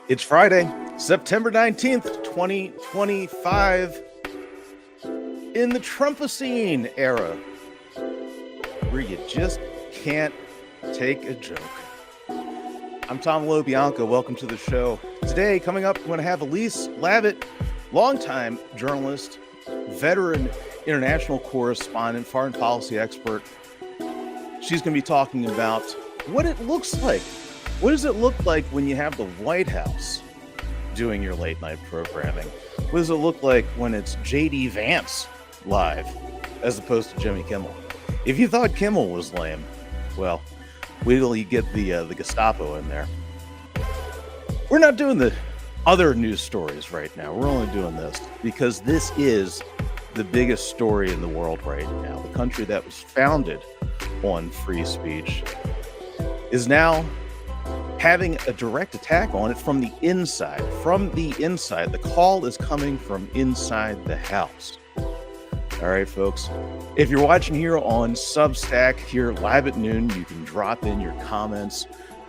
It's Friday, September 19th, 2025, in the Trumpocene era, where you just can't take a joke. I'm Tom LoBianco. Welcome to the show. Today, coming up, we're going to have Elise Labott, longtime journalist, veteran international correspondent, foreign policy expert. She's going to be talking about what it looks like. What does it look like when you have the White House doing your late night programming? What does it look like when it's J.D. Vance live as opposed to Jimmy Kimmel? If you thought Kimmel was lame, well, wait till you get the Gestapo in there. We're not doing the other news stories right now. We're only doing this because this is the biggest story in the world right now. The country that was founded on free speech is now having a direct attack on it from the inside. From the inside. The call is coming from inside the house. All right, folks. If you're watching here on Substack, here live at noon, you can drop in your comments.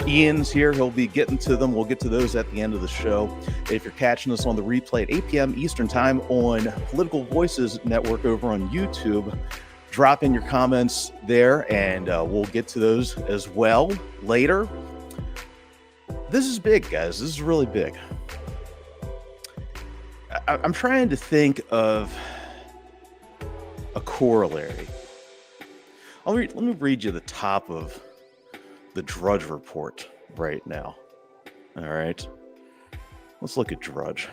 Ian's here. He'll be getting to them. We'll get to those at the end of the show. If you're catching us on the replay at 8 p.m. Eastern Time on Political Voices Network over on YouTube, drop in your comments there, and we'll get to those as well later. This is big, guys. This is really big. I'm trying to think of a corollary. Let me read you the top of the Drudge Report right now. All right. Let's look at Drudge.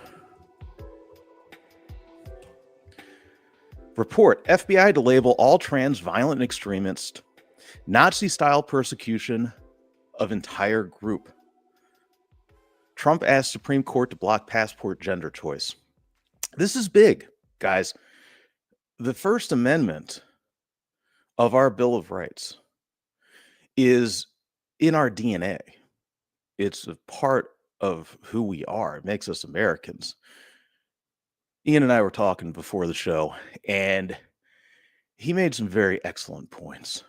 Report: FBI to label all trans violent extremists, Nazi-style persecution of entire group. Trump asked Supreme Court to block passport gender choice. This is big, guys. The First Amendment of our Bill of Rights is in our DNA. It's a part of who we are. It makes us Americans. Ian and I were talking before the show, and he made some very excellent points.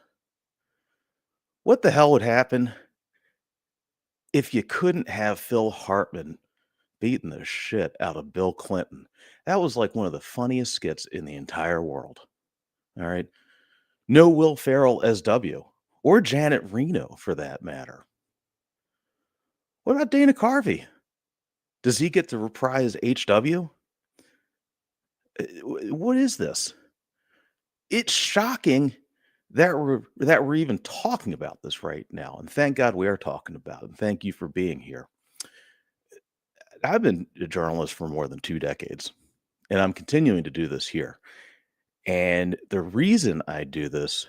What the hell would happen if you couldn't have Phil Hartman beating the shit out of Bill Clinton? That was like one of the funniest skits in the entire world. All right. No Will Ferrell as W, or Janet Reno for that matter. What about Dana Carvey? Does he get to reprise HW? What is this? It's shocking that we're even talking about this right now. And thank God we are talking about it. And thank you for being here. I've been a journalist for more than 2 decades, and I'm continuing to do this here. And the reason I do this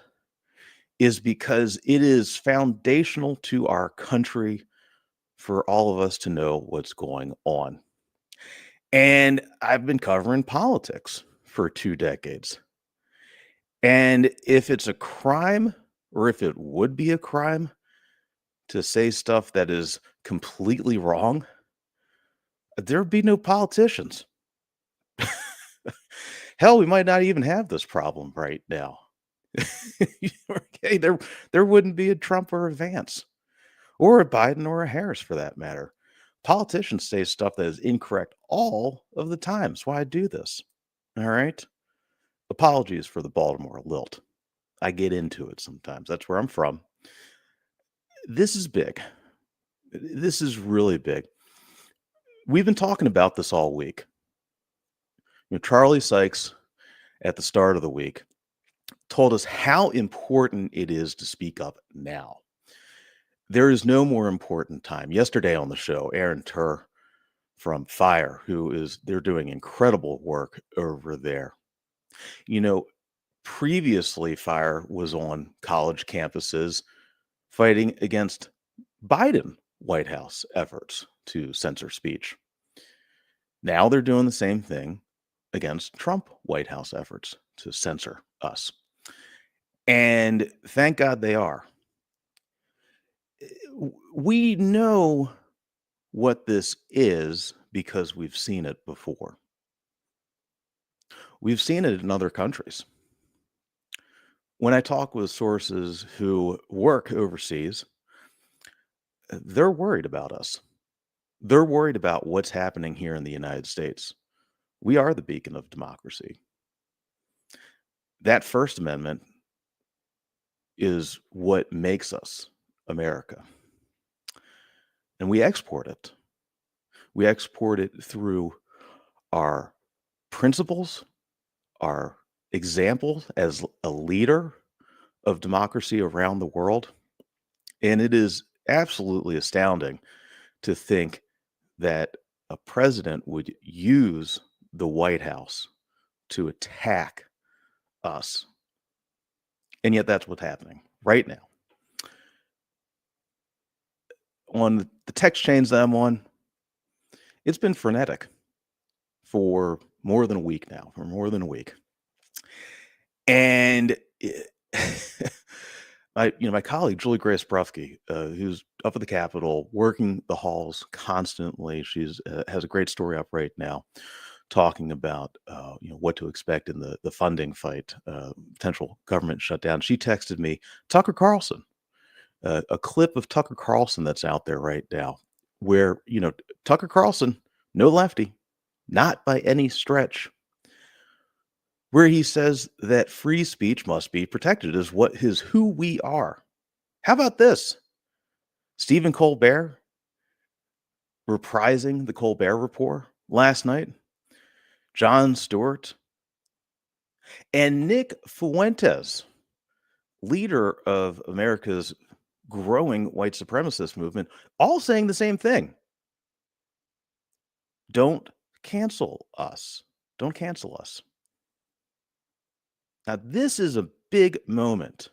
is because it is foundational to our country for all of us to know what's going on. And I've been covering politics for 2 decades. And if it's a crime, or if it would be a crime to say stuff that is completely wrong, there'd be no politicians. Hell, we might not even have this problem right now. Okay, there wouldn't be a Trump or a Vance, or a Biden or a Harris for that matter. Politicians say stuff that is incorrect all of the time. That's why I do this. All right. Apologies for the Baltimore lilt. I get into it sometimes. That's where I'm from. This is big. This is really big. We've been talking about this all week. Charlie Sykes, at the start of the week, told us how important it is to speak up now. There is no more important time. Yesterday on the show, Aaron Turr from FIRE, they're doing incredible work over there. Previously, FIRE was on college campuses fighting against Biden White House efforts to censor speech. Now they're doing the same thing against Trump White House efforts to censor us. And thank God they are. We know what this is because we've seen it before. We've seen it in other countries. When I talk with sources who work overseas, they're worried about us. They're worried about what's happening here in the United States. We are the beacon of democracy. That First Amendment is what makes us America. And we export it. We export it through our principles, our example as a leader of democracy around the world. And it is absolutely astounding to think that a president would use the White House to attack us. And yet that's what's happening right now. On the text chains that I'm on, it's been frenetic for more than a week now, for more than a week. And my colleague, Julie Grace Brufke, who's up at the Capitol, working the halls constantly. She's has a great story up right now, talking about what to expect in the funding fight, potential government shutdown. She texted me Tucker Carlson, a clip of Tucker Carlson that's out there right now, where Tucker Carlson, no lefty, not by any stretch, where he says that free speech must be protected is who we are. How about this? Stephen Colbert reprising the Colbert Report last night, Jon Stewart, and Nick Fuentes, leader of America's growing white supremacist movement, all saying the same thing. Don't cancel us. Don't cancel us. Now, this is a big moment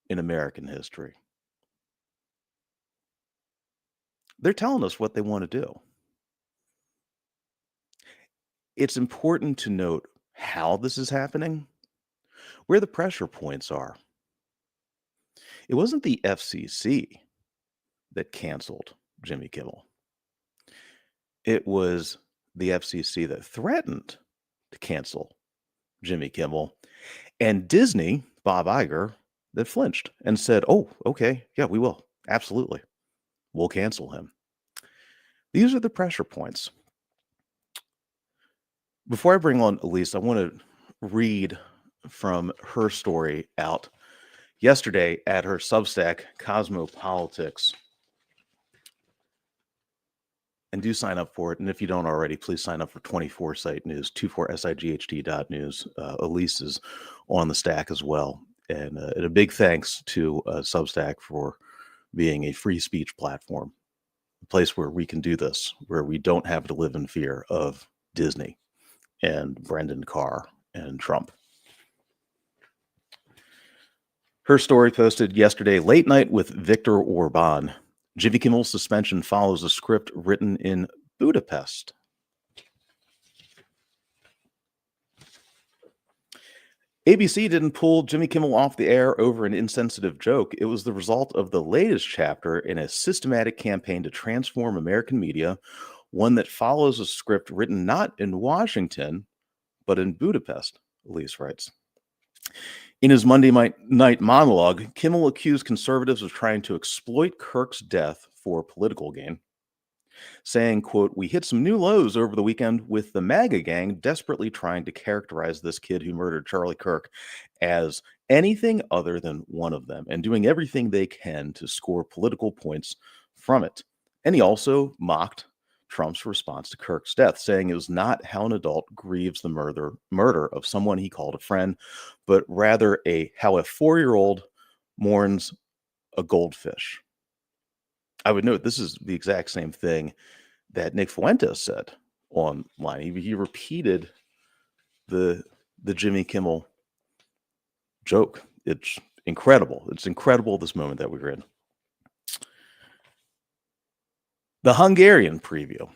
in American history. They're telling us what they want to do. It's important to note how this is happening, where the pressure points are. It wasn't the FCC that canceled Jimmy Kimmel. It was the FCC that threatened to cancel Jimmy Kimmel, and Disney, Bob Iger, that flinched and said, oh, okay, yeah, we will. Absolutely. We'll cancel him. These are the pressure points. Before I bring on Elise, I want to read from her story out yesterday at her Substack, Cosmopolitics. And do sign up for it. And if you don't already, please sign up for 24 Site News, 24sight.news. Elise is on the stack as well. And a big thanks to Substack for being a free speech platform, a place where we can do this, where we don't have to live in fear of Disney and Brendan Carr and Trump. Her story posted yesterday, Late Night with Viktor Orban. Jimmy Kimmel's suspension follows a script written in Budapest. ABC didn't pull Jimmy Kimmel off the air over an insensitive joke. It was the result of the latest chapter in a systematic campaign to transform American media, one that follows a script written not in Washington, but in Budapest, Elise writes. In his Monday night monologue, Kimmel accused conservatives of trying to exploit Kirk's death for political gain, saying, quote, we hit some new lows over the weekend with the MAGA gang desperately trying to characterize this kid who murdered Charlie Kirk as anything other than one of them and doing everything they can to score political points from it. And he also mocked Trump's response to Kirk's death, saying it was not how an adult grieves the murder of someone he called a friend, but rather how a 4-year-old mourns a goldfish. I would note this is the exact same thing that Nick Fuentes said online. He repeated the Jimmy Kimmel joke. It's incredible. It's incredible, this moment that we're in. The Hungarian preview.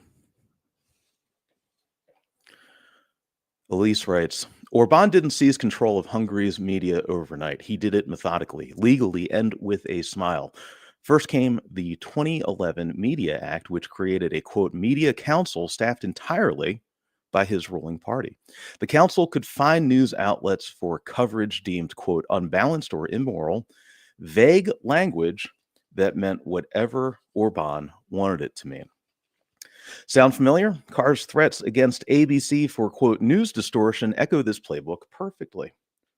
Elise writes, Orban didn't seize control of Hungary's media overnight. He did it methodically, legally, and with a smile. First came the 2011 Media Act, which created a, quote, media council staffed entirely by his ruling party. The council could fine news outlets for coverage deemed, quote, unbalanced or immoral, vague language that meant whatever Orban wanted it to mean. Sound familiar? Carr's threats against ABC for, quote, news distortion echo this playbook perfectly.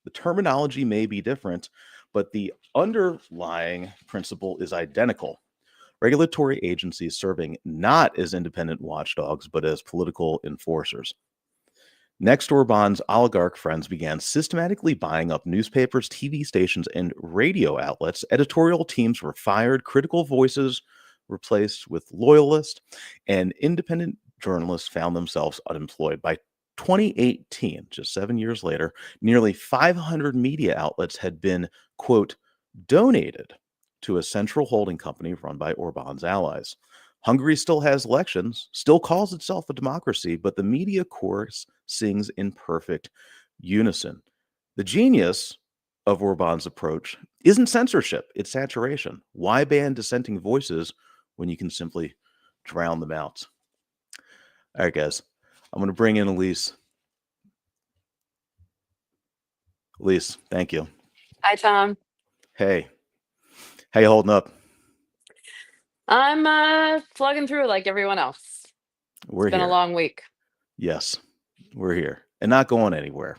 The terminology may be different, but the underlying principle is identical. Regulatory agencies serving not as independent watchdogs, but as political enforcers. Next, Orban's oligarch friends began systematically buying up newspapers, TV stations, and radio outlets. Editorial teams were fired, critical voices replaced with loyalists, and independent journalists found themselves unemployed. By 2018, just 7 years later, nearly 500 media outlets had been, quote, donated to a central holding company run by Orban's allies. Hungary still has elections, still calls itself a democracy, but the media chorus sings in perfect unison. The genius of Orban's approach isn't censorship, it's saturation. Why ban dissenting voices when you can simply drown them out? All right, guys, I'm going to bring in Elise. Elise, thank you. Hi, Tom. Hey, how you holding up? I'm plugging through like everyone else. We're It's been a here. long week. Yes, we're here and not going anywhere.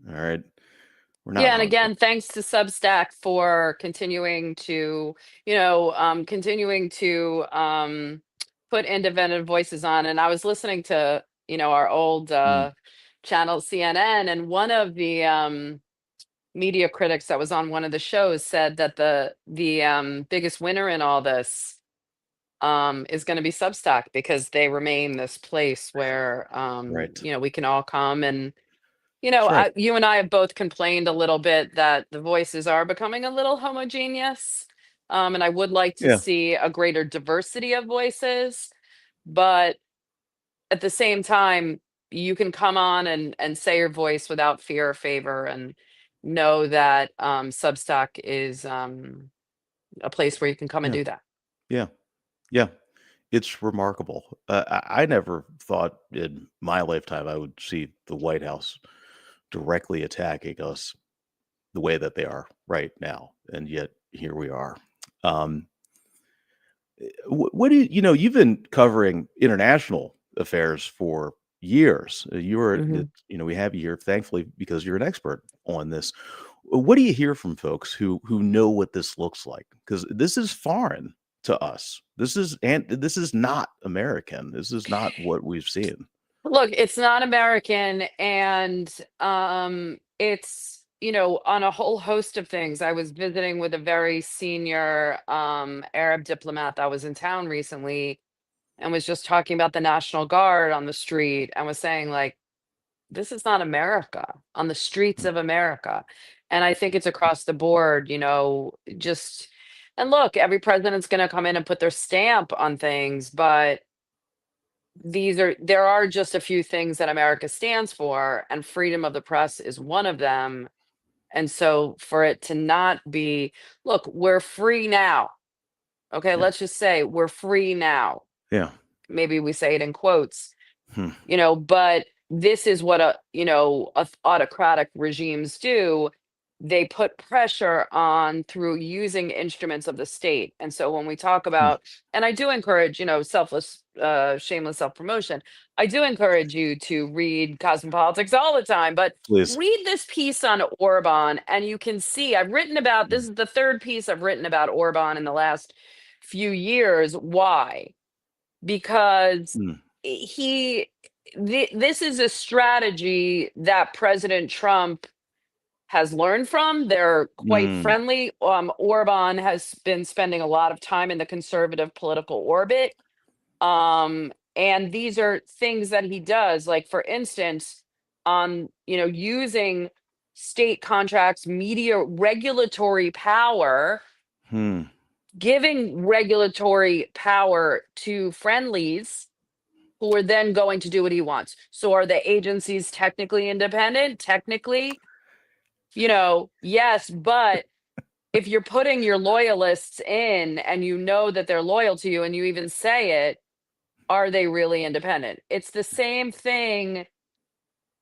All right. We're not Yeah, and hungry. again, thanks to Substack for continuing to, put independent voices on. And I was listening to, our old Mm, channel CNN, and one of the media critics that was on one of the shows said that the biggest winner in all this is going to be Substack, because they remain this place where right. we can all come and That's right. you and I have both complained a little bit that the voices are becoming a little homogeneous, and I would like to Yeah. see a greater diversity of voices, but at the same time, you can come on and say your voice without fear or favor, and know that Substack is a place where you can come and Yeah. do that. Yeah. Yeah. It's remarkable. I never thought in my lifetime I would see the White House directly attacking us the way that they are right now, and yet here we are. Um, what do you've been covering international affairs for years. Mhm. We have you here, thankfully, because you're an expert on this. What do you hear from folks who know what this looks like? Because this is foreign to us. This is not American. This is not what we've seen. Look, it's not American, and it's on a whole host of things. I was visiting with a very senior Arab diplomat that was in town recently, and was just talking about the National Guard on the street, and was saying, like, this is not America on the streets Mm, of America. And I think it's across the board, just, and look, every president's going to come in and put their stamp on things, but there are just a few things that America stands for, and freedom of the press is one of them. And so for it to not be, look, we're free now. Okay, yeah, let's just say we're free now. yeah. Maybe we say it in quotes, Hmm, but this is what autocratic regimes do. They put pressure on through using instruments of the state. And so when we talk hmm. about, and I do encourage, selfless, shameless self-promotion, I do encourage you to read Cosmopolitics all the time, but Please. read this piece on Orban, and you can see I've written about, this Mm, is the third piece I've written about Orban in the last few years. Why? Because mm, he this is a strategy that President Trump has learned from. They're quite mm, friendly. Orban has been spending a lot of time in the conservative political orbit. And these are things that he does, like for instance, on using state contracts, media regulatory power, hmm, giving regulatory power to friendlies who are then going to do what he wants. So are the agencies technically independent? Technically, yes, but if you're putting your loyalists in and you know that they're loyal to you and you even say it, are they really independent? It's the same thing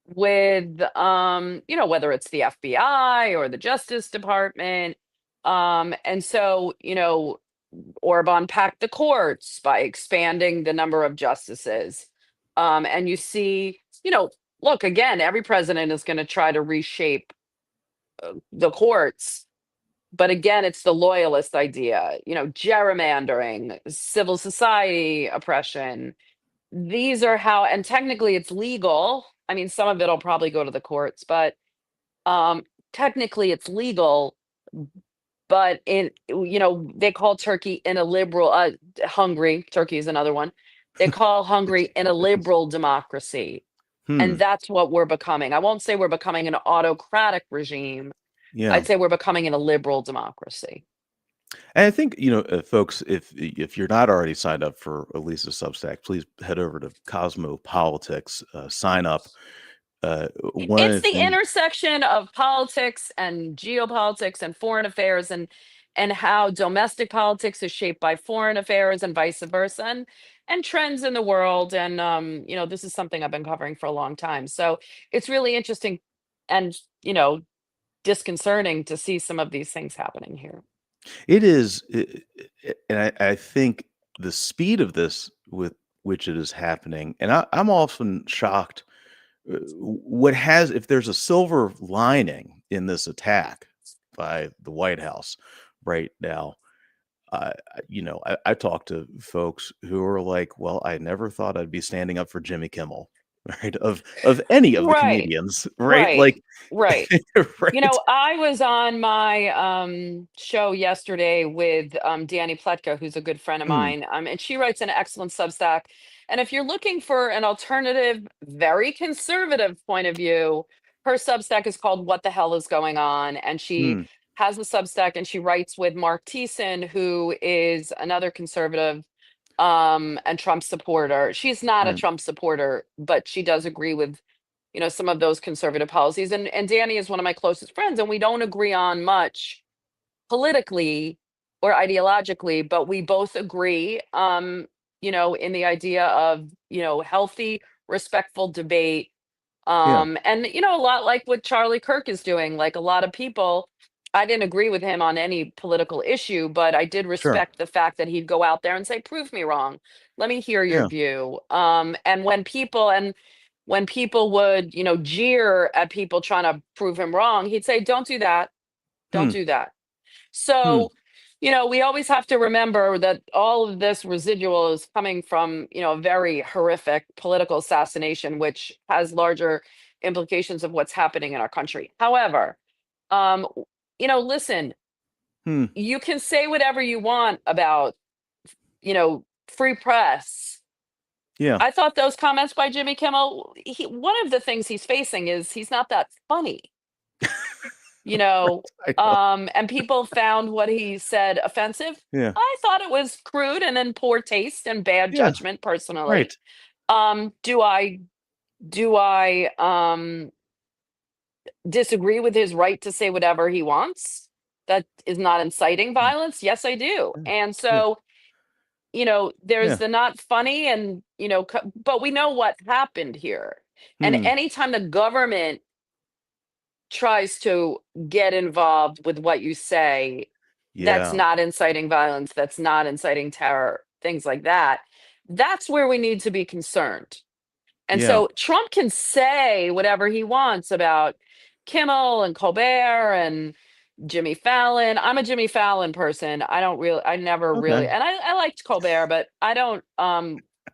with whether it's the FBI or the Justice Department. And so, Orban packed the courts by expanding the number of justices. And you see, look, again, every president is going to try to reshape the courts. But again, it's the loyalist idea, gerrymandering, civil society oppression. These are how, and technically it's legal. I mean, some of it'll probably go to the courts, but um, technically it's legal. But they call Turkey in a liberal, Hungary, Turkey is another one. They call Hungary in a liberal democracy. Hmm. And that's what we're becoming. I won't say we're becoming an autocratic regime. Yeah. I'd say we're becoming in a liberal democracy. And I think, folks, if you're not already signed up for Elise's Substack, please head over to Cosmopolitics, sign up. One of It's the the things, intersection of politics and geopolitics and foreign affairs, and how domestic politics is shaped by foreign affairs and vice versa, and trends in the world. And this is something I've been covering for a long time. So it's really interesting and disconcerting to see some of these things happening here. it is, and I think the speed of this with which it is happening, and I'm often shocked. If there's a silver lining in this attack by the White House right now, I talk to folks who are like, "Well, I never thought I'd be standing up for Jimmy Kimmel," right? Of any of the Right, comedians, right? right, Like, right. right? I was on my show yesterday with Danny Pletka, who's a good friend of Mm, mine, and she writes an excellent Substack. And if you're looking for an alternative, very conservative point of view, her Substack is called "What the Hell Is Going On," and she mm, has a Substack, and she writes with Mark Thiessen, who is another conservative and Trump supporter. She's not a right. Trump supporter, but she does agree with some of those conservative policies. And Danny is one of my closest friends, and we don't agree on much politically or ideologically, but we both agree, in the idea of healthy, respectful debate. Yeah, And a lot like what Charlie Kirk is doing. Like a lot of people, I didn't agree with him on any political issue, but I did sure. respect the fact that he'd go out there and say, "Prove me wrong. Let me hear your Yeah. view." And when people would, jeer at people trying to prove him wrong, he'd say, "Don't do that. Don't Hmm. do that." Hmm. So, we always have to remember that all of this residual is coming from, a very horrific political assassination, which has larger implications of what's happening in our country. However, listen, Hmm. you can say whatever you want about, free press. Yeah. I thought those comments by Jimmy Kimmel, one of the things he's facing is he's not that funny. you Right. know I know. and people found what he said offensive. Yeah. I thought it was crude and in poor taste and bad Yeah. judgment personally. Right. Do I disagree with his right to say whatever he wants that is not inciting Yeah. violence? Yes, I do. And Yeah. so there's Yeah. the not funny, and but we know what happened here. And Hmm. anytime the government tries to get involved with what you say, that's Yeah. not inciting violence, that's not inciting terror, things like that. That's where we need to be concerned. And Yeah. so Trump can say whatever he wants about Kimmel and Colbert and Jimmy Fallon. I'm a Jimmy Fallon person. I never really, Okay. and I liked Colbert, but I don't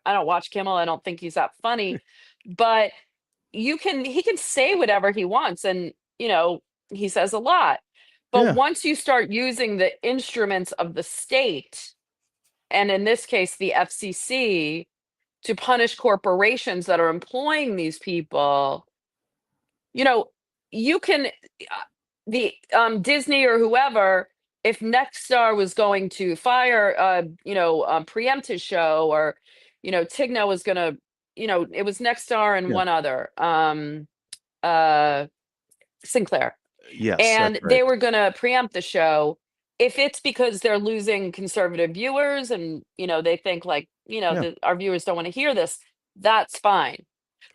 watch Kimmel. I don't think he's that funny. But he can say whatever he wants, and he says a lot. But Yeah. once you start using the instruments of the state, and in this case the FCC, to punish corporations that are employing these people, you know you can the Disney or whoever, if Nexstar was going to fire preempt his show, or Tigna was going to, it was Nexstar and Yeah. one other, uh Sinclair, Yes, that's and right. they were going to preempt the show. If it's because they're losing conservative viewers, and they think like, Yeah. that our viewers don't want to hear this, that's fine.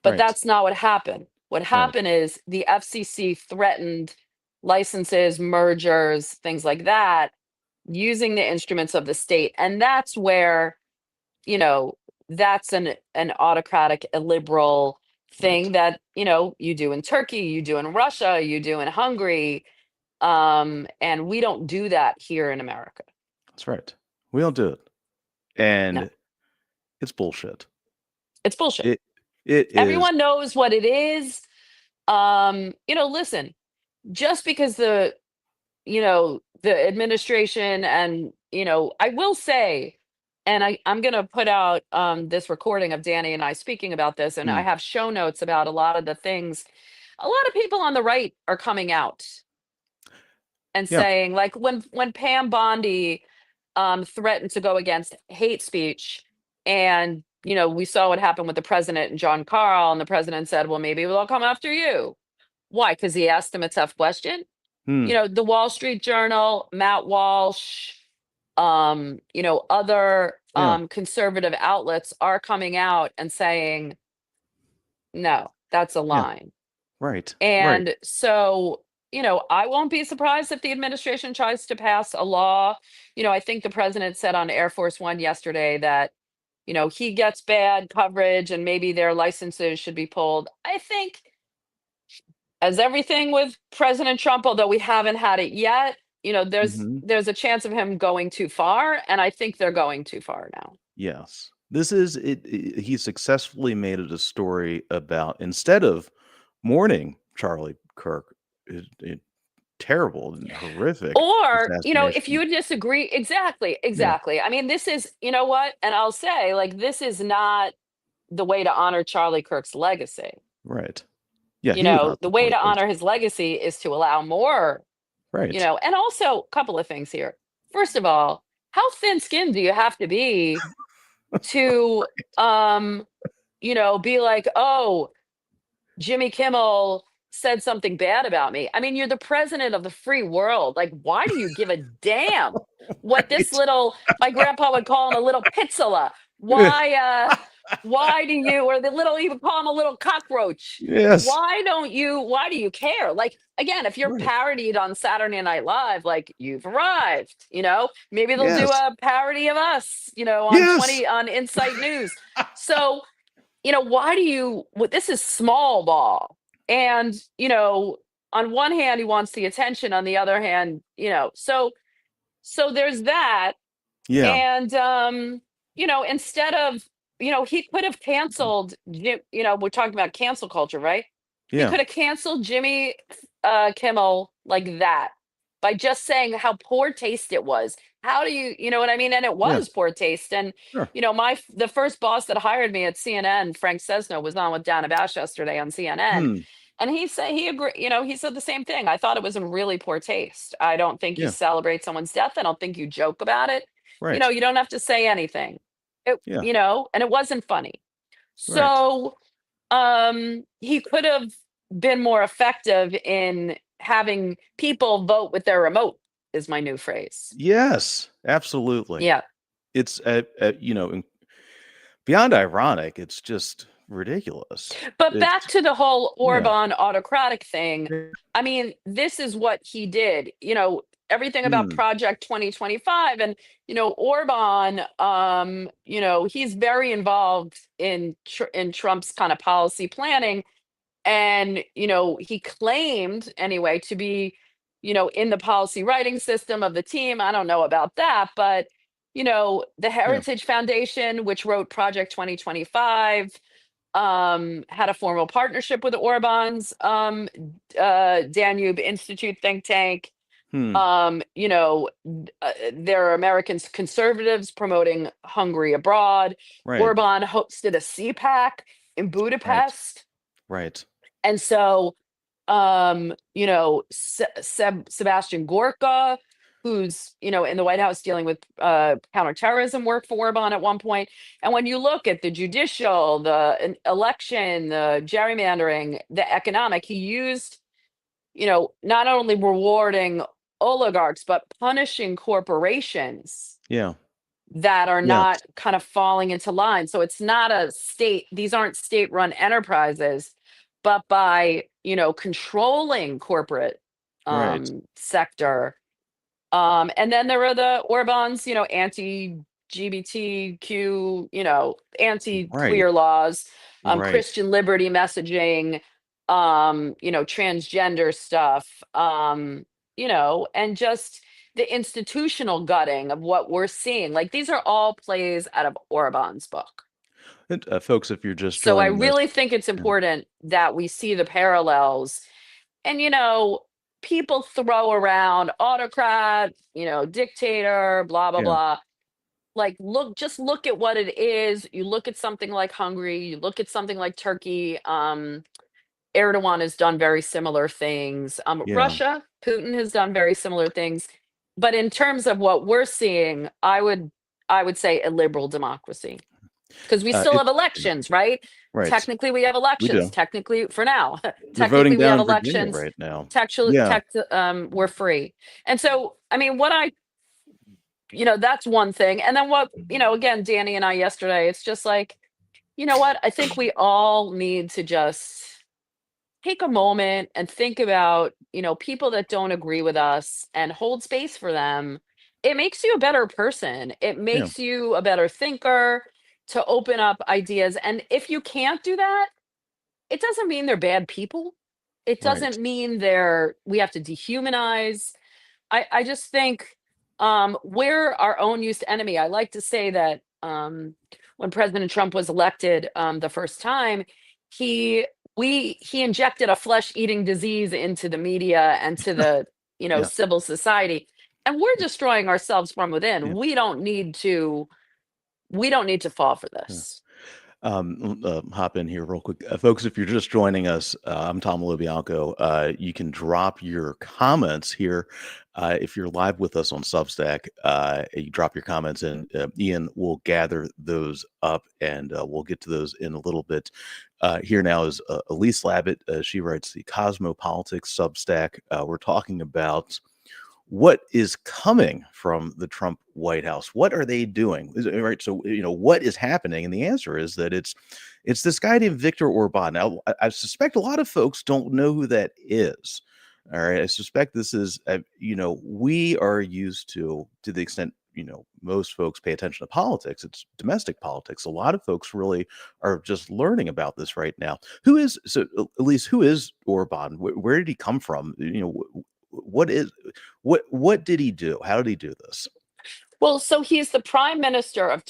But Right. that's not what happened. What Right. happened is the FCC threatened licenses, mergers, things like that, using the instruments of the state. And that's where, you know, that's an autocratic, illiberal Right. thing that, you do in Turkey, you do in Russia, you do in Hungary. And we don't do that here in America. That's right. We don't do it. No, And it's bullshit. it's bullshit. It it is. Everyone knows what it is. Listen, just because the administration and, I will say, and I'm going to put out this recording of Danny and I speaking about this, and I Hmm. have show notes about a lot of the things. A lot of people on the right are coming out and Yeah. saying, like, when Pam Bondi threatened to go against hate speech, and we saw what happened with the president and John Carl, and the president said, well, maybe we'll come after you. Why? Because he asked him a tough question. Hmm. The Wall Street Journal, Matt Walsh, other Yeah. conservative outlets are coming out and saying, no, that's a Yeah. line. Right. Right. And so, I won't be surprised if the administration tries to pass a law. I think the president said on Air Force One yesterday that, he gets bad coverage and maybe their licenses should be pulled. I think, as everything with President Trump, although we haven't had it yet, Hmm. there's a chance of him going too far, and I think they're going too far now. Yes. This is it. He successfully made it a story about, instead of mourning Charlie Kirk, terrible and horrific Or, if you assassination. would disagree, exactly, Yeah. exactly. I mean, this is, what? And I'll say, like, this is not the way to honor Charlie Kirk's legacy. Right. Yeah. He was not The the way to place. honor his legacy is to allow more, Right. and also a couple of things here. First of all, how thin-skinned do you have to be to, be like, oh, Jimmy Kimmel said something bad about me. I mean, you're the president of the free world. Like, why do you give a damn what this Right. little, my grandpa would call him a little pitzela. Why do you, or the little, he would call him a little cockroach. Yes. Why do you care? Like, again, if you're Right. parodied on Saturday Night Live, like, you've arrived, maybe they'll do Yes. a parody of us, Yes. on Insight News. So, why do you, this is small ball. And, on one hand, he wants the attention, on the other hand, so there's that. Yeah. And, instead of, he could have canceled, we're talking about cancel culture, right? He Yeah. could have canceled Jimmy Kimmel like that by just saying how poor taste it was. How do you know what I mean? And it Yeah. was poor taste. And, Sure. the first boss that hired me at CNN, Frank Sesno, was on with Dana Bash yesterday on CNN. Hmm. And he said he agreed, he said the same thing. I thought it was in really poor taste. I don't think you Yeah. celebrate someone's death. I don't think you joke about it. Right. You don't have to say anything. Yeah. And it wasn't funny. Right. So he could have been more effective in having people vote with their remote, is my new phrase. Yes. Absolutely. Yeah. It's beyond ironic. It's just ridiculous. But back It's to the whole yeah. Orban autocratic thing. I mean, this is what he did. Everything about Hmm. Project 2025, and Orban, he's very involved in Trump's kind of policy planning. And he claimed anyway to be in the policy writing system of the team. I don't know about that, but the Yeah. Heritage Foundation, which wrote Project 2025, had a formal partnership with Orban's Danube Institute think tank. Hmm. There are American conservatives promoting Hungary abroad. Right. Orban hosted a CPAC in Right. Budapest. Right. And so, Sebastian Gorka, who's, in the White House dealing with counterterrorism work for Orban at one point. And when you look at the judicial, the election, the gerrymandering, the economic, he used, not only rewarding oligarchs, but punishing corporations Yeah. that are Yes. not kind of falling into line. So it's not these aren't state run enterprises, but by, controlling corporate Right. sector, And then there are the Orbans, anti-GBTQ, Right. anti-queer laws, Right. Christian liberty messaging, transgender stuff, and just the institutional gutting of what we're seeing. Like these are all plays out of Orban's book. And, folks, if you're just So I joining us, really think it's yeah, important that we see the parallels. And people throw around autocrat, dictator, blah blah yeah, blah. Like just look at what it is. You look at something like Hungary, you look at something like Turkey. Erdogan has done very similar things. yeah. Russia, Putin has done very similar things. But in terms of what we're seeing, I would say a liberal democracy. Because we still It, have elections, right? right. Technically, we have We elections. do. Technically, for now, They're voting technically we down have in Virginia elections. right now. Textually, Yeah. we're free. And so, I mean, that's one thing. And then again, Danny and I yesterday, it's just like, you know what? I think we all need to just take a moment and think about, people that don't agree with us and hold space for them. It makes you a better person. It Yeah. makes you a better thinker to open up ideas. And if you can't do that, it doesn't mean they're bad people. It Right. doesn't mean we have to dehumanize. I just think we're our own used enemy. I like to say that when President Trump was elected the first time, he he injected a flesh-eating disease into the media and to the Yeah. civil society, and we're destroying ourselves from within. Yeah. We don't need to fall for Yeah. this. Hop in here real quick. Folks, if you're just joining us, I'm Tom Lobianco. You can drop your comments here. If you're live with us on Substack, you drop your comments and Ian will gather those up and we'll get to those in a little bit. Here now is Elise Labott. She writes the Cosmopolitics Substack. We're talking about what is coming from the Trump White House. What are they doing? Right. So, what is happening? And the answer is that it's this guy named Viktor Orban. Now, I suspect a lot of folks don't know who that is. All right. I suspect this is, we are used to the extent, most folks pay attention to politics. It's domestic politics. A lot of folks really are just learning about this right now. Elise, who is Orban? Where did he come from? What is what did he do? How did he do this? Well, so he's the prime minister of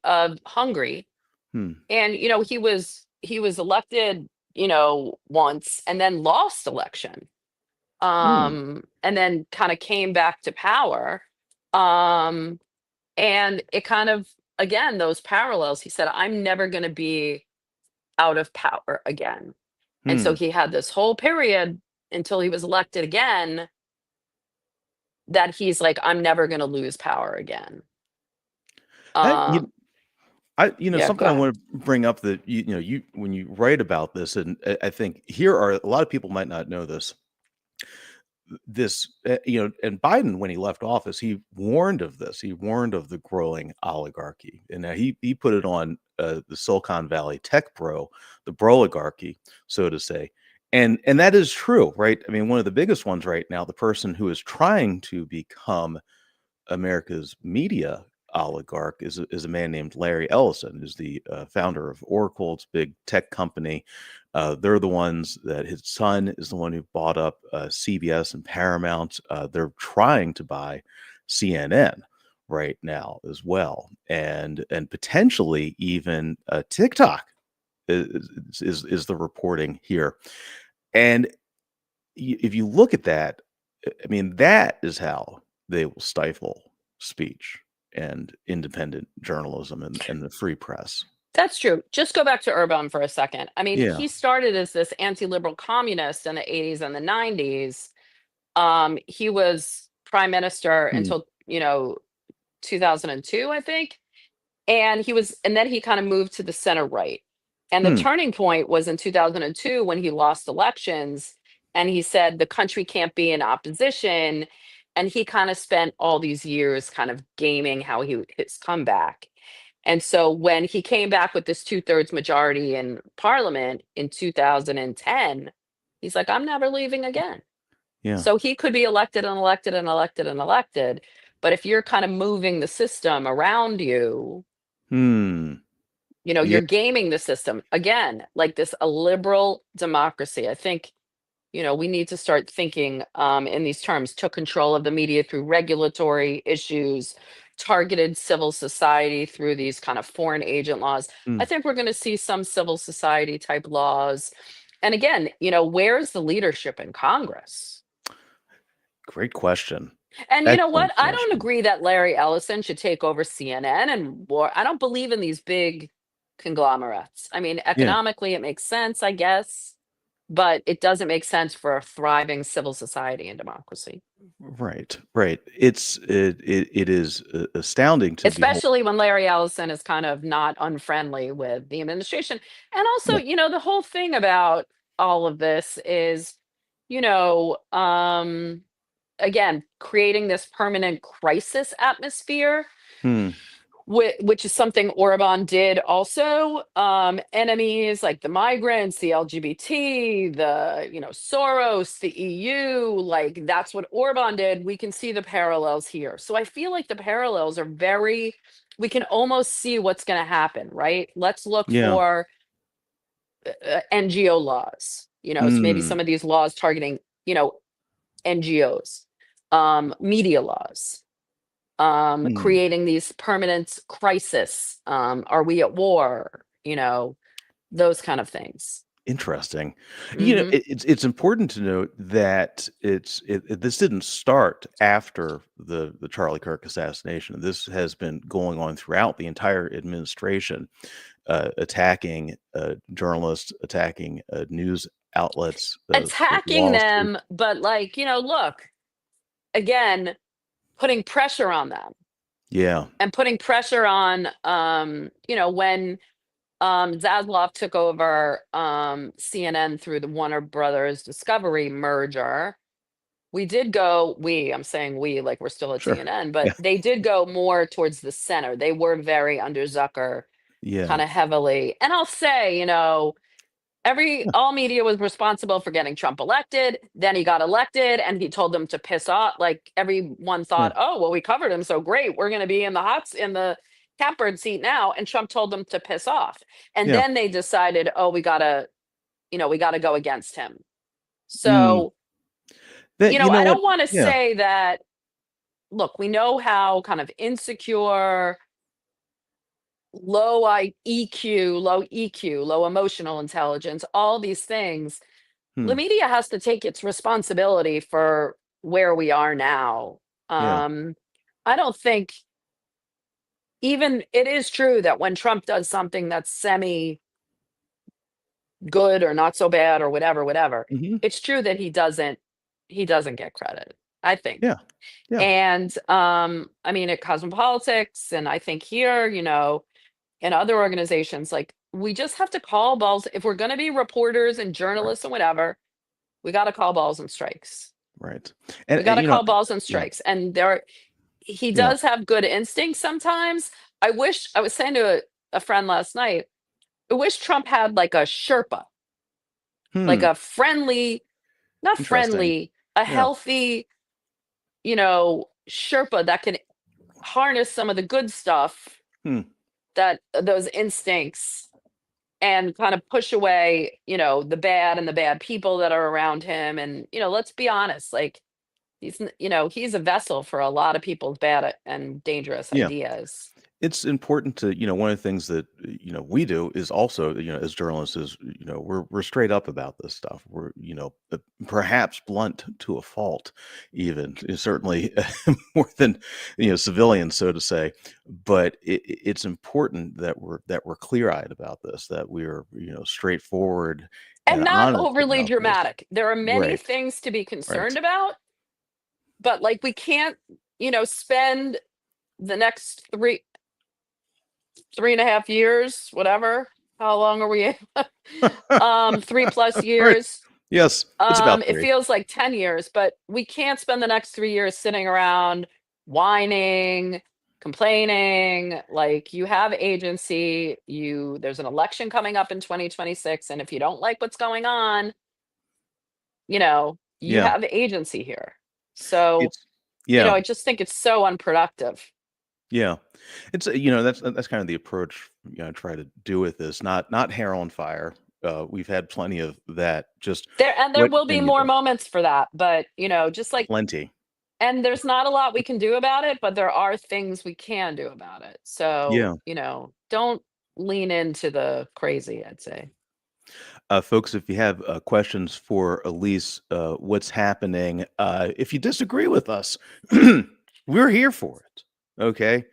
of Hungary. Hmm. And he was elected, once and then lost election. Hmm. And then kind of came back to power. Um and it kind of, again, those parallels. He said, I'm never going to be out of power again. And so Hmm. he had this whole period until he was elected again that he's like, I'm never going to lose power again. I, Um yeah, go something I ahead. want to bring up that you when you write about this, and I think here are a lot of people might not know this. And Biden, when he left office, he warned of this. He warned of the growing oligarchy, and he put it on the Silicon Valley tech the broligarchy, so to say. And that is true, right? I mean, one of the biggest ones right now, the person who is trying to become America's media oligarch is a man named Larry Ellison, who's the founder of Oracle. It's a big tech company. They're the ones that his son is the one who bought up CBS and Paramount. They're trying to buy CNN right now as well, and potentially even TikTok is the reporting here. And if you look at that, I mean, that is how they will stifle speech and independent journalism and the free press. That's true. Just go back to Urban for a second. I mean, Yeah. he started as this anti-liberal communist in the 80s and the 90s. He was prime minister Hmm. until, 2002, I think. And then he kind of moved to the center right. And the Hmm. turning point was in 2002 when he lost elections and he said the country can't be in opposition. And he kind of spent all these years kind of gaming his comeback. And so when he came back with this two-thirds majority in parliament in 2010, he's like, I'm never leaving again. Yeah. So he could be elected and elected and elected and elected, but if you're kind of moving the system around you, Hmm. you're Yeah. gaming the system. Again, like this a liberal democracy. I think, we need to start thinking in these terms, took control of the media through regulatory issues, targeted civil society through these kind of foreign agent laws. I Hmm. think we're going to see some civil society type laws. And again, where's the leadership in Congress? Great question. And you know what? Excellent I don't question. agree that Larry Ellison should take over CNN and war. I don't believe in these big conglomerates. I mean, Yeah. economically, it makes sense, I guess, but it doesn't make sense for a thriving civil society and democracy, Right. Right. It is astounding to behold. especially when Larry Ellison is kind of not unfriendly with the administration. And also, Yeah. the whole thing about all of this is, you know, um, again, creating this permanent crisis atmosphere, Hmm. which is something Orban did also. Enemies like the migrants, the LGBT, the Soros, the EU, like that's what Orban did. We can see the parallels here. So I feel like the parallels are very. We can almost see what's going to happen, right? Let's look Yeah. for NGO laws. So maybe Hmm. some of these laws targeting NGOs, media laws, Hmm. creating these permanent crisis. Are we at war? Those kind of things. Interesting. Hmm. It's important to note that this didn't start after the Charlie Kirk assassination. This has been going on throughout the entire administration, attacking journalists, attacking news outlets, Attacking lawsuits. them, but like, look, again, putting pressure on them Yeah. and putting pressure on, when Zaslav took over CNN through the Warner Brothers Discovery merger. I'm saying we, like we're still at Sure. CNN, but Yeah. they did go more towards the center. They were very under Zucker Yeah. kind of heavily. And I'll say, Yeah. all media was responsible for getting Trump elected. Then he got elected and he told them to piss off. Like everyone Yeah. thought, oh, well, we covered him so great. We're going to be in the catbird seat now. And Trump told them to piss off. And Yeah. then they decided, oh, we gotta go against him. Mm. So, That you know I what? don't want to Yeah. say that, look, we know how kind of insecure, low EQ, low emotional intelligence, all these things. The Hmm. media has to take its responsibility for where we are now. Yeah. Um, I don't think even it is true that when Trump does something that's semi good or not so bad or whatever, whatever, Mhm. it's true that he doesn't get credit, I think. Yeah. Yeah. And I mean at Cosmopolitics and I think here, in other organizations, like we just have to call balls if we're gonna be reporters and journalists Right. and whatever, we gotta call balls and strikes. Right. We And gotta call balls and yeah. strikes. And he Yeah. does have good instincts sometimes. I was saying to a friend last night, I wish Trump had like a Sherpa, like Hmm. a friendly, not Interesting. friendly, a Yeah. healthy, Sherpa that can harness some of the good stuff, Hmm. that those instincts, and kind of push away, the bad and the bad people that are around him. And, let's be honest, like he's a vessel for a lot of people's bad and dangerous Yeah. ideas. It's important to, one of the things that, we do is also, as journalists is, we're straight up about this stuff. We're, perhaps blunt to a fault, even certainly more than, civilians, so to say. But it's important that we're clear eyed about this, that we're, straightforward And and not honest overly about this. dramatic. There are many Right. things to be Right. concerned about, but like we can't, spend the next 3.5 years, whatever. How long are we? 3+ Right. years. Yes. It's about It 3. feels like 10 years, but we can't spend the next 3 years sitting around whining, complaining. Like you have agency, there's an election coming up in 2026. And if you don't like what's going on, you know, You Yeah. have agency here. So, It's yeah. I just think it's so unproductive. Yeah. It's that's kind of the approach I try to do with this. Not hair on fire. We've had plenty of that. Just There what will be can you more do? moments for that, but, just like, Plenty. and there's not a lot we can do about it, but there are things we can do about it. So, Yeah. don't lean into the crazy, I'd say. Folks, if you have questions for Elise, what's happening? If you disagree with us, we're here for it. Okay.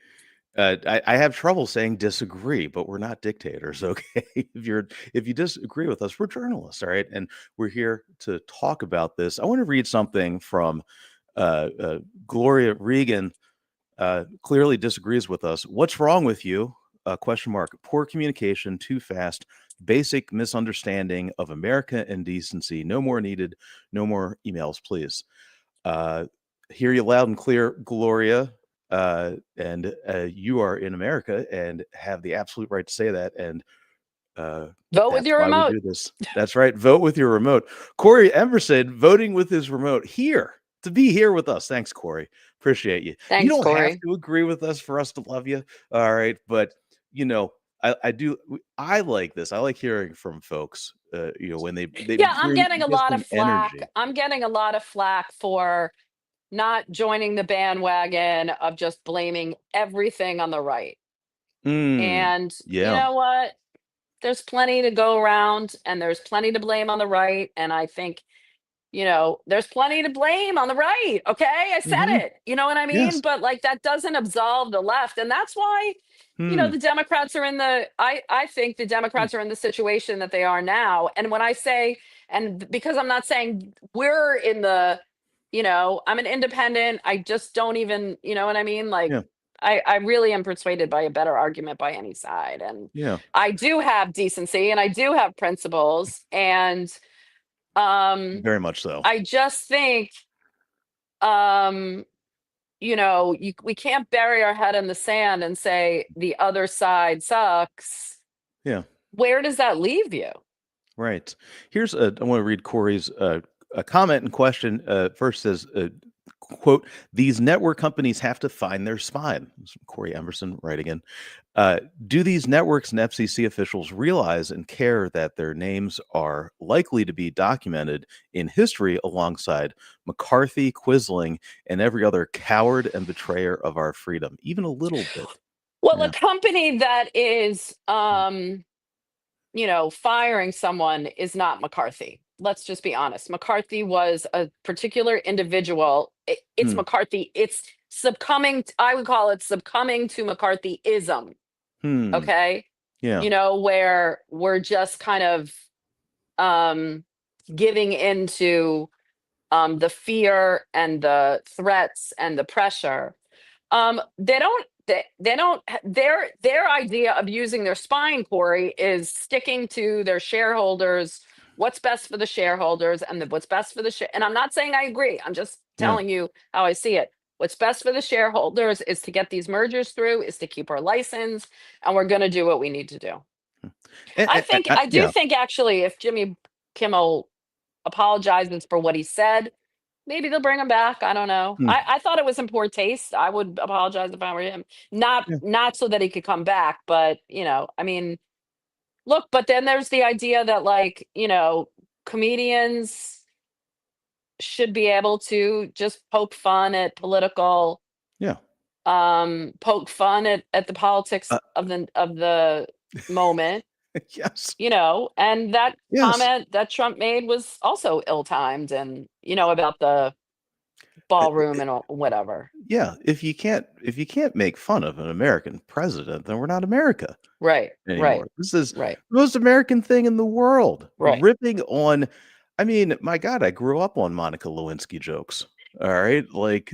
I have trouble saying disagree, but we're not dictators, okay? If you disagree with us, we're journalists, all right? And we're here to talk about this. I want to read something from Gloria Regan. Clearly disagrees with us. What's wrong with you? Question mark. Poor communication, too fast, basic misunderstanding of America and decency. No more needed. No more emails, please. Uh, hear you loud and clear, Gloria. And you are in America and have the absolute right to say that. And Vote with that's your why we remote. do this. That's right. Vote with your remote. Corey Emerson voting with his remote here to be here with us. Thanks, Corey. Appreciate you. You Thanks, don't have Corey. to agree with us for us to love you. All right. But, I do. I like this. I like hearing from folks, when they Yeah, I'm bring getting a lot of different flack. energy. I'm getting a lot of flack for not joining the bandwagon of just blaming everything on the right. Mm, And you yeah. know what? There's plenty to go around and there's plenty to blame on the right. And I think, there's plenty to blame on the right. Okay. I said Hmm. it. You know what I mean? Yes. But like that doesn't absolve the left. And that's why, Hmm. the Democrats are I think the Hmm. Democrats are in the situation that they are now. And when I say, and because I'm not saying we're in the, I'm an independent. I just don't even, you know what I mean? Like, Yeah. I really am persuaded by a better argument by any side. And Yeah. I do have decency and I do have principles. And um, Very much so. I just think, um, we can't bury our head in the sand and say the other side sucks. Yeah. Where does that leave you? Right. I want to read Corey's a comment and question. First says, quote, these network companies have to find their spine. This is Corey Emerson writing in. Uh, do these networks and FCC officials realize and care that their names are likely to be documented in history alongside McCarthy, Quisling, and every other coward and betrayer of our freedom? Even a little bit. Well, a Yeah. company that is, firing someone is not McCarthy. Let's just be honest. McCarthy was a particular individual. It's Hmm. McCarthy. It's succumbing. I would call it succumbing to McCarthyism. Hmm. Okay. Yeah. Where we're just kind of um, giving into the fear and the threats and the pressure. They don't their idea of using their spine, Corey, is sticking to their shareholders, what's best for the shareholders and what's best for the share. And I'm not saying I agree. I'm just Yeah. telling you how I see it. What's best for the shareholders is to get these mergers through, is to keep our license, and we're going to do what we need to do. I do Yeah. think actually if Jimmy Kimmel apologizes for what he said, maybe they'll bring him back. I don't know. Hmm. I thought it was in poor taste. I would apologize if I were him. Not Yeah. not so that he could come back, but I mean, look, but then there's the idea that like, comedians should be able to just poke fun at political Yeah. poke fun at the politics Uh, of the moment, yes. and that Yes. comment that Trump made was also ill-timed and about the Uh, ballroom and whatever. yeah. If you can't make fun of an American president, then we're not America Right, right, anymore. This is the right, most American thing in the world. right. Ripping on, I mean, my God, I grew up on Monica Lewinsky jokes. All right, like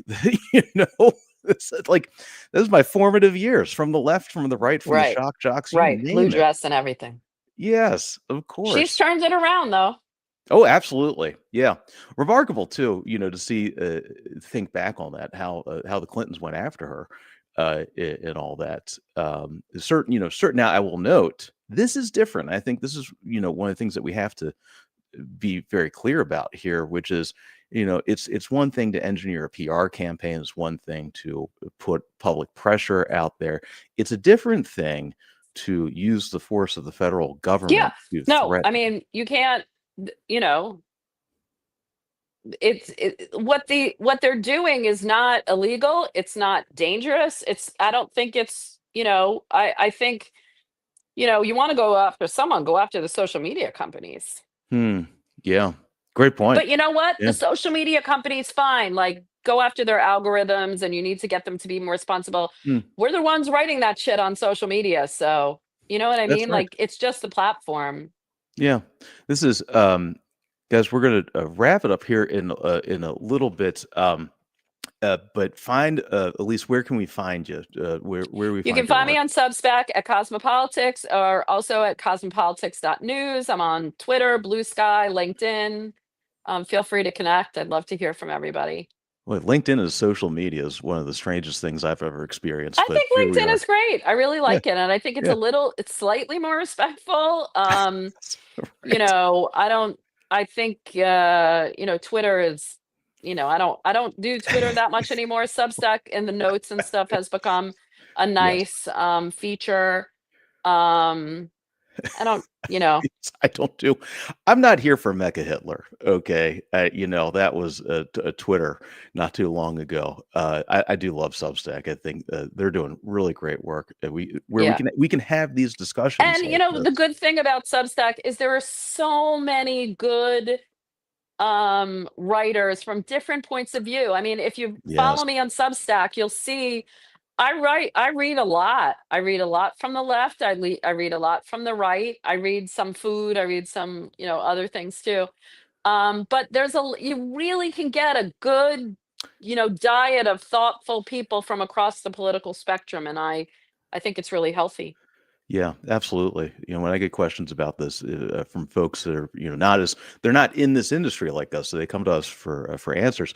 you know, this is like this is my formative years from the left, from the right, from the Right, shock jocks, you right. Blue name it. dress and everything. Yes, of She's course. turned it around though. Oh, absolutely. Yeah. Remarkable too, to see think back on that, how the Clintons went after her and all that. Certain now I will note this is different. I think this is, one of the things that we have to be very clear about here, which is, it's one thing to engineer a PR campaign. It's one thing to put public pressure out there. It's a different thing to use the force of the federal Yeah. government to No, I threaten. mean, you can't, you know, what they're doing is not illegal. It's not dangerous. I don't think it's, I think, you want to go after someone, go after the social media companies. Hmm. Yeah. Great point. But you know what? Yeah. The social media companies, fine. Like, go after their algorithms and you need to get them to be more responsible. Hmm. We're the ones writing that shit on social media. So, you know what I That's mean? right. Like, it's just the platform. Yeah. This is guys, we're gonna wrap it up here in a little bit. But find Elise, where can we find you? Where do we You find can your find me work? on Substack at Cosmopolitics or also at cosmopolitics.news. I'm on Twitter, Blue Sky, LinkedIn. Feel free to connect. I'd love to hear from everybody. Well, LinkedIn is social media is one of the strangest things I've ever experienced, I but think here we LinkedIn are. is great. I really Yeah, like it. And I think yeah. it's slightly more respectful. That's right. I think, Twitter is, I don't do Twitter that much anymore. Substack in the notes and stuff has become a Yes. nice, feature. Um, I don't, I don't do. I'm not here for Mecha Hitler. Okay, that was a Twitter not too long ago. I do love Substack. I think they're doing really great work. Where yeah. we can have these discussions And like the this. good thing about Substack is there are so many good writers from different points of view. I mean, if you Yes. follow me on Substack, you'll see I read a lot. I read a lot from the left. I read a lot from the right. I read some food. I read some, other things too. But you really can get a good, diet of thoughtful people from across the political spectrum, and I think it's really healthy. Yeah, absolutely. When I get questions about this from folks that are, they're not in this industry like us, so they come to us for answers.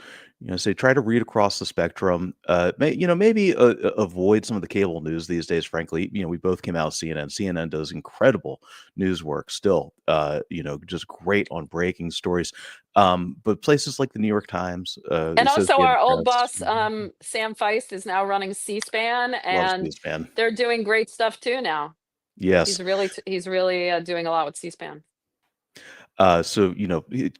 Say try to read across the spectrum. Maybe avoid some of the cable news these days. Frankly, we both came out of CNN. CNN does incredible news work still. Just great on breaking stories. But places like the New York Times, the And also, Associated our old Press, boss, Sam Feist, is now running C-SPAN, loves and news, man. they're doing great stuff too now. Yes. He's really doing a lot with C-SPAN. So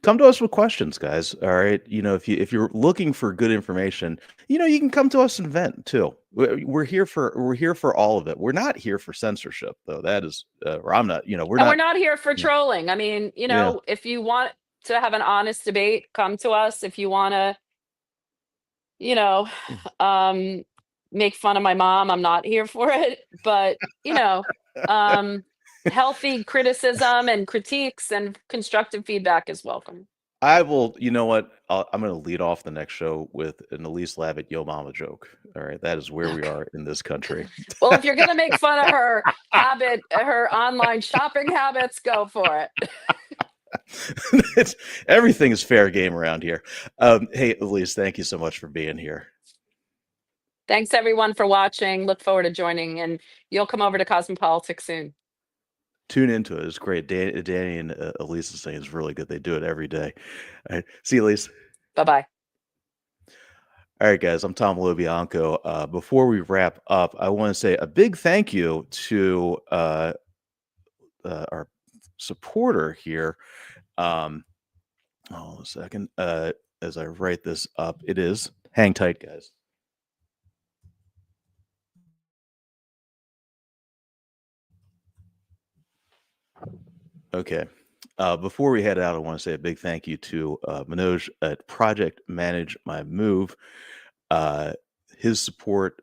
come to us with questions, guys. All right. If you're looking for good information, you can come to us and vent too. We're here for all of it. We're not here for censorship, though. That is, or I'm not. We're And we're not. not here for Yeah. trolling. I mean, Yeah. if you want to have an honest debate, come to us. If you want to, you know, um, make fun of my mom, I'm not here for it. But, um, healthy criticism and critiques and constructive feedback is welcome. I will. You know what? I'm going to lead off the next show with an Elise Labott "Yo Mama" joke. All right, that is where we Okay. are in this country. Well, if you're gonna make fun of her online shopping habits, go for it. Everything is fair game around here. Hey, Elise, thank you so much for being here. Thanks everyone for watching. Look forward to joining, and you'll come over to Cosmopolitics soon. Tune into it. It's great. Danny and Elise is saying it's really good. They do it every day. All right. See you, Elise. Bye bye. All right, guys. I'm Tom Lobianco. Before we wrap up, I want to say a big thank you to our supporter here. Hold on a second. As I write this up, it is hang tight, guys. Okay. Before we head out, I want to say a big thank you to Manoj at Project Manage My Move. His support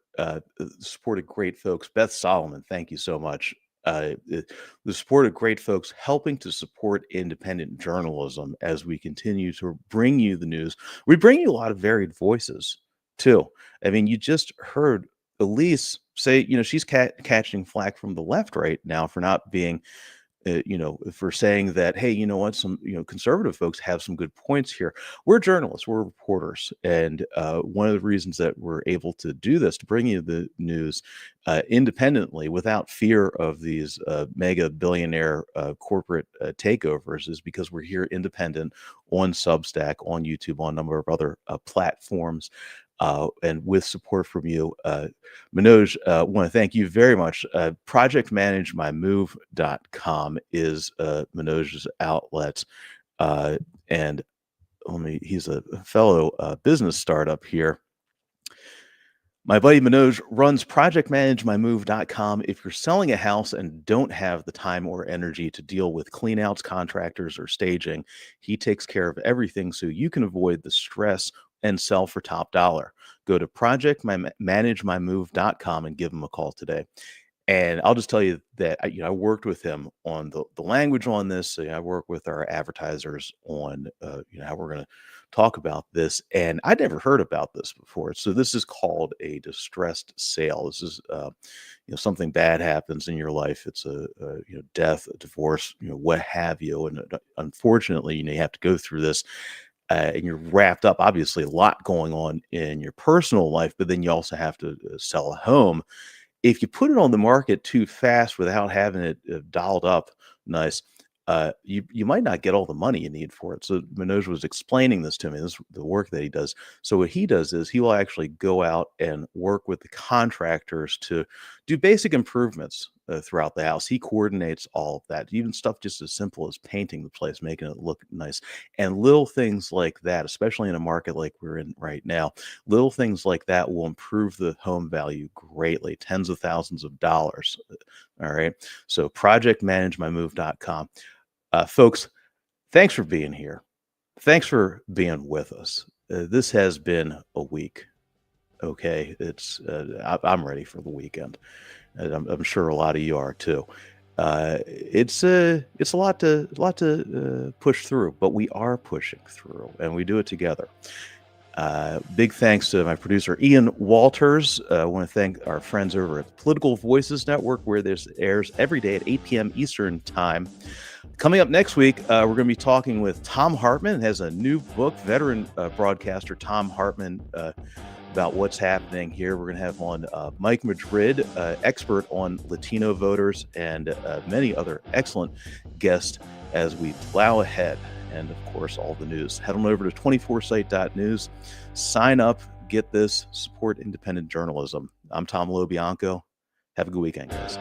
supported great folks. Beth Solomon, thank you so much. The support of great folks helping to support independent journalism as we continue to bring you the news. We bring you a lot of varied voices too. I mean, you just heard Elise say, she's catching flack from the left right now for not being for saying that, hey, you know what, some conservative folks have some good points here. We're journalists, we're reporters, and one of the reasons that we're able to do this, to bring you the news independently without fear of these mega billionaire corporate takeovers, is because we're here independent on Substack, on YouTube, on a number of other platforms. And with support from you, Manoj, want to thank you very much. Projectmanagemymove.com is Manoj's outlet. And he's a fellow business startup here. My buddy Manoj runs projectmanagemymove.com. If you're selling a house and don't have the time or energy to deal with cleanouts, contractors, or staging, he takes care of everything so you can avoid the stress and sell for top dollar. Go to projectmanagemymove.com and give him a call today. And I'll just tell you that I worked with him on the language on this. So, I work with our advertisers on how we're going to talk about this. And I'd never heard about this before. So this is called a distressed sale. This is something bad happens in your life. It's a death, a divorce, what have you. And unfortunately, you have to go through this. And you're wrapped up, obviously, a lot going on in your personal life, but then you also have to sell a home. If you put it on the market too fast without having it dialed up nice, you might not get all the money you need for it. So Manoj was explaining this to me. This is the work that he does. So what he does is he will actually go out and work with the contractors to do basic improvements throughout the house. He coordinates all of that, even stuff just as simple as painting the place, making it look nice, and little things like that, especially in a market like we're in right now. Little things like that will improve the home value greatly, tens of thousands of dollars. All right. So projectmanagemymove.com. Folks, thanks for being here. Thanks for being with us. This has been a week. Okay. I'm ready for the weekend. I'm sure a lot of you are too. It's a lot to push through, but we are pushing through, and we do it together. Big thanks to my producer, Ian Walters. I want to thank our friends over at the Political Voices Network, where this airs every day at 8 p.m. Eastern Time. Coming up next week, we're going to be talking with Thom Hartmann. Has a new book, veteran broadcaster Thom Hartmann, about what's happening here. We're going to have on Mike Madrid, expert on Latino voters, and many other excellent guests as we plow ahead. And of course, all the news. Head on over to 24site.news, sign up, get this, support independent journalism. I'm Tom Lobianco. Have a good weekend, guys.